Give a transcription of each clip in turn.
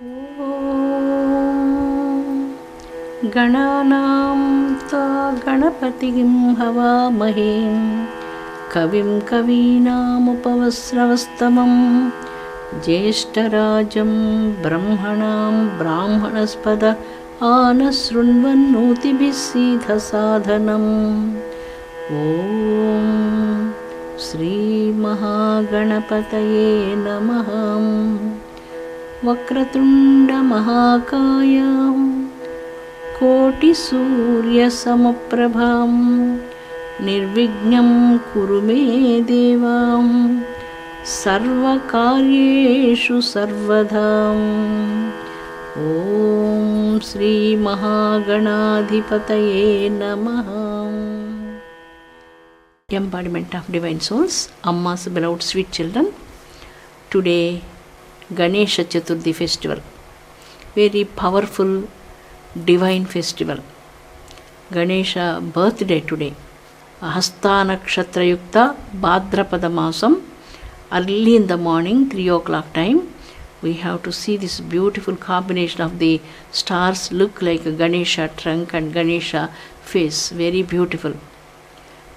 ॐ गणानां त्वा गणपतिं हवामहे कविं कवीनामुपवस्रवस्तमं ज्येष्ठराजं ब्रह्मणां ब्राह्मणस्पद आनशृण्वन्नोतिभिः सीदसादनम् ॐ श्रीमहागणपतये नमः। वक्रतुण्डमहाकाय कोटिसूर्यसमप्रभां निर्विघ्नं कुरु मे देव सर्वकार्येषु सर्वदा। ॐ श्रीमहागणाधिपतये नमः। Embodiment of Divine Souls, Amma's beloved sweet children. Today Ganesha Chaturthi festival, very powerful divine festival. Ganesha birthday today, Hasta Nakshatra Yukta Bhadrapada Masam. Early in the morning, 3 o'clock time, we have to see this beautiful combination of the stars look like a Ganesha trunk and Ganesha face, very beautiful.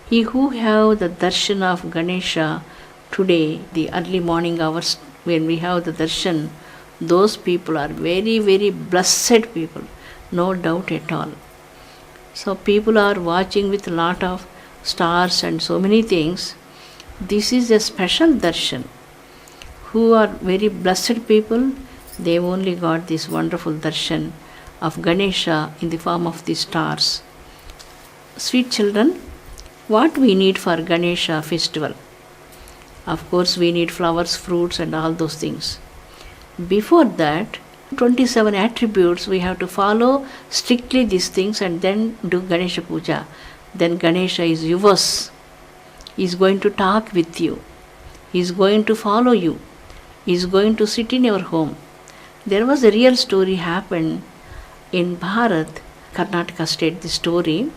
He who have the darshan of Ganesha today, the early morning hours, when we have the darshan, those people are very, very blessed people, no doubt at all. So people are watching with a lot of stars and so many things. This is a special darshan. Who are very blessed people, they only got this wonderful darshan of Ganesha in the form of the stars. Sweet children, what we need for Ganesha festival? Of course, we need flowers, fruits, and all those things. Before that, 27 attributes we have to follow strictly these things and then do Ganesha Puja. Then Ganesha is yours. He is going to talk with you. He is going to follow you. He is going to sit in your home. There was a real story happened in Bharat, Karnataka state, the story.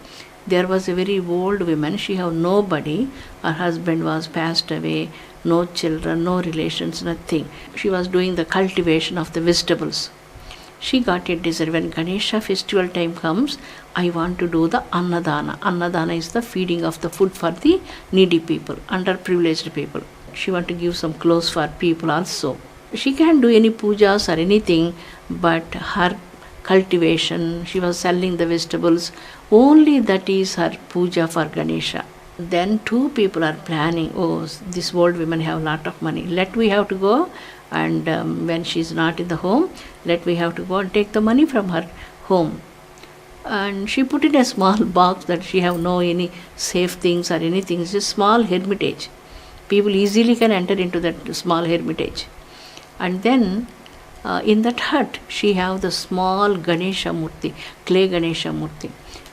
There was a very old woman, she had nobody, her husband was passed away, no children, no relations, nothing. She was doing the cultivation of the vegetables. She got a desire, when Ganesha festival time comes, I want to do the Annadana. Annadana is the feeding of the food for the needy people, underprivileged people. She want to give some clothes for people also. She can't do any pujas or anything, but her cultivation, she was selling the vegetables, only that is her puja for Ganesha. Then two people are planning, oh, this old woman have lot of money, we have to go and when she is not in the home, we have to go and take the money from her home. And she put in a small box that she have no any safe things or anything, it's a small hermitage. People easily can enter into that small hermitage. And then in that hut, she have the small Ganesha Murti, clay Ganesha Murti.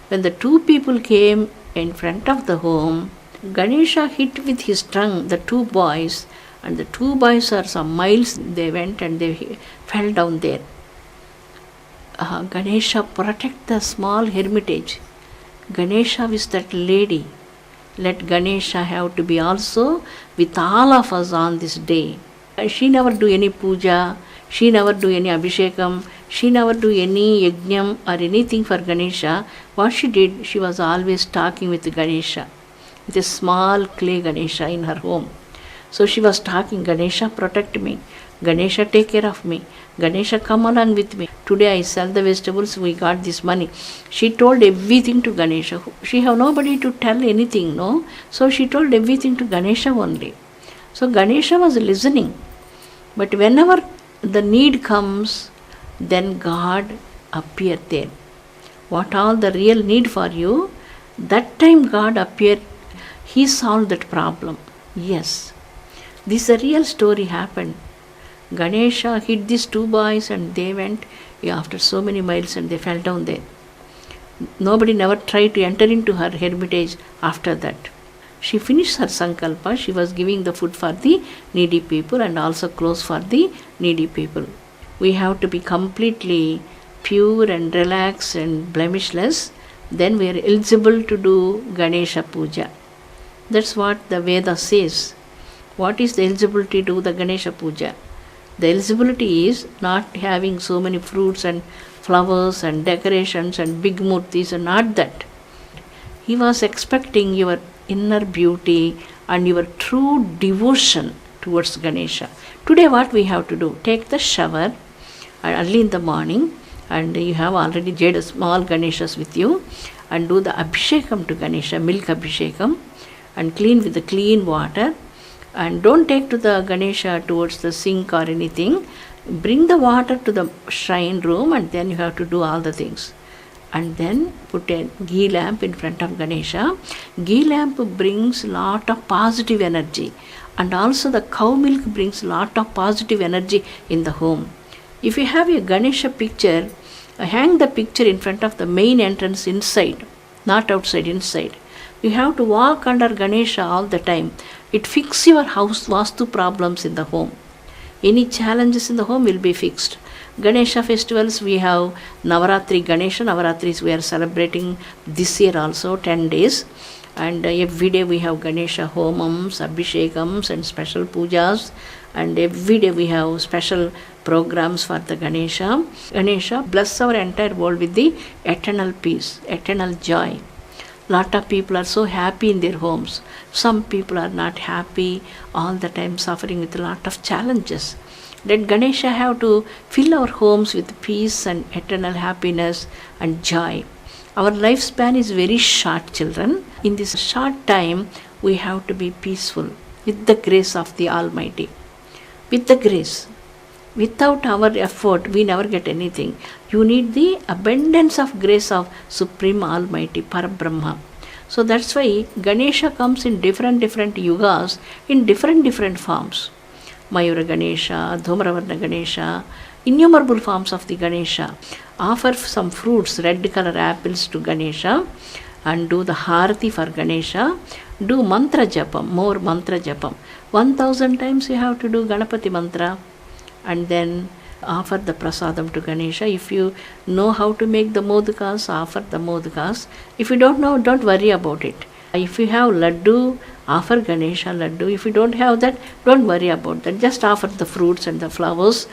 When the two people came in front of the home, Ganesha hit with his trunk the two boys, and the two boys are some miles they went and they fell down there. Ganesha protect the small hermitage. Ganesha is that lady. Let Ganesha have to be also with all of us on this day. She never do any puja, she never do any abhishekam, she never do any yajnam or anything for Ganesha. What she did, she was always talking with Ganesha, with a small clay Ganesha in her home. So she was talking, Ganesha protect me, Ganesha take care of me, Ganesha come along with me. Today I sell the vegetables, we got this money. She told everything to Ganesha. She have nobody to tell anything, no? So she told everything to Ganesha only. So Ganesha was listening. But whenever the need comes, then God appeared there. What all the real need for you, that time God appeared. He solved that problem. Yes, this is a real story happened. Ganesha hit these two boys and they went after so many miles and they fell down there. Nobody never tried to enter into her hermitage after that. She finished her sankalpa. She was giving the food for the needy people and also clothes for the needy people. We have to be completely pure and relaxed and blemishless. Then we are eligible to do Ganesha Puja. That's what the Veda says. What is the eligibility to do the Ganesha Puja? The eligibility is not having so many fruits and flowers and decorations and big murtis, and not that. He was expecting your inner beauty and your true devotion towards Ganesha. Today what we have to do? Take the shower early in the morning, and you have already jade small Ganeshas with you, and do the Abhishekam to Ganesha, milk Abhishekam, and clean with the clean water. And don't take to the Ganesha towards the sink or anything. Bring the water to the shrine room, and then you have to do all the things. And then put a ghee lamp in front of Ganesha. Ghee lamp brings lot of positive energy, and also the cow milk brings lot of positive energy in the home. If you have a Ganesha picture, hang the picture in front of the main entrance inside, not outside, inside. You have to walk under Ganesha all the time. It fixes your house vastu problems in the home. Any challenges in the home will be fixed. Ganesha festivals, we have Navaratri Ganesha. Navaratris we are celebrating this year also, 10 days. And every day we have Ganesha homams, abhishekams and special pujas. And every day we have special programs for the Ganesha. Ganesha bless our entire world with the eternal peace, eternal joy. Lot of people are so happy in their homes. Some people are not happy, all the time suffering with a lot of challenges. Let Ganesha have to fill our homes with peace and eternal happiness and joy. Our lifespan is very short, children. In this short time, we have to be peaceful with the grace of the Almighty. With the grace. Without our effort, we never get anything. You need the abundance of grace of Supreme Almighty, Parabrahma. So that's why Ganesha comes in different yugas, in different forms. Mayura Ganesha, Dhumravarna Ganesha, innumerable forms of the Ganesha. Offer some fruits, red color apples to Ganesha, and do the Harati for Ganesha. Do mantra japam, more mantra japam. 1000 times you have to do Ganapati mantra, and then offer the prasadam to Ganesha. If you know how to make the modakas, offer the modakas. If you don't know, don't worry about it. If you have laddu, offer Ganesha laddu. If you don't have that, don't worry about that. Just offer the fruits and the flowers.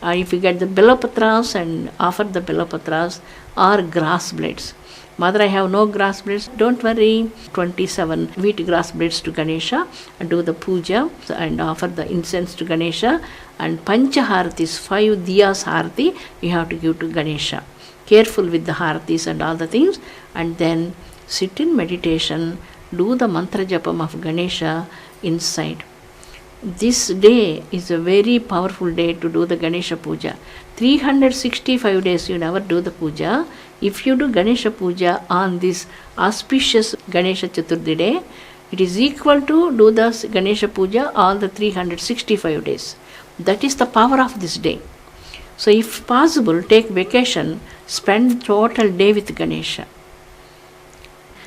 If you get the belapatras, and offer the belapatras or grass blades. Mother, I have no grass blades. Don't worry. 27 wheat grass blades to Ganesha, and do the puja and offer the incense to Ganesha. And Pancha Haratis, 5 diyas harati, you have to give to Ganesha. Careful with the haratis and all the things. And then sit in meditation. Do the mantra japam of Ganesha inside. This day is a very powerful day to do the Ganesha puja. 365 days you never do the puja. If you do Ganesha puja on this auspicious Ganesha Chaturthi day, it is equal to do the Ganesha puja all the 365 days. That is the power of this day. So if possible, take vacation, spend total day with Ganesha.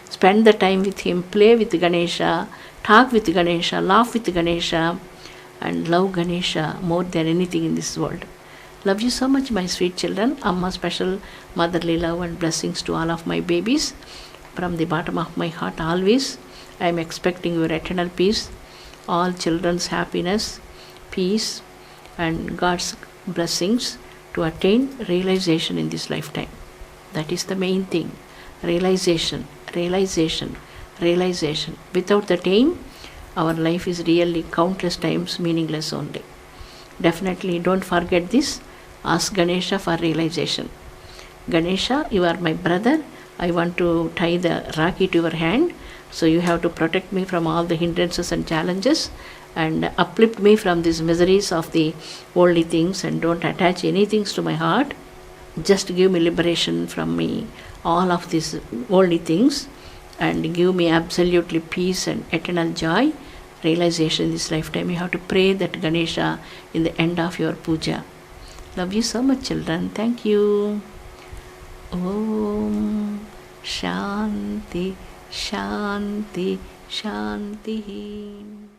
Spend the time with him, play with Ganesha, talk with Ganesha, laugh with Ganesha, and love Ganesha more than anything in this world. Love you so much, my sweet children. Amma special motherly love and blessings to all of my babies. From the bottom of my heart always, I am expecting your eternal peace, all children's happiness, peace, and God's blessings to attain realization in this lifetime. That is the main thing. Realization, realization, realization. Without that aim, our life is really countless times meaningless only. Definitely don't forget this. Ask Ganesha for realization. Ganesha, you are my brother. I want to tie the Rakhi to your hand. So you have to protect me from all the hindrances and challenges, and uplift me from these miseries of the worldly things, and don't attach anything to my heart. Just give me liberation from me, all of these worldly things, and give me absolutely peace and eternal joy, realization in this lifetime. You have to pray that Ganesha in the end of your puja. Love you so much, children. Thank you. Om Shanti Shanti Shanti.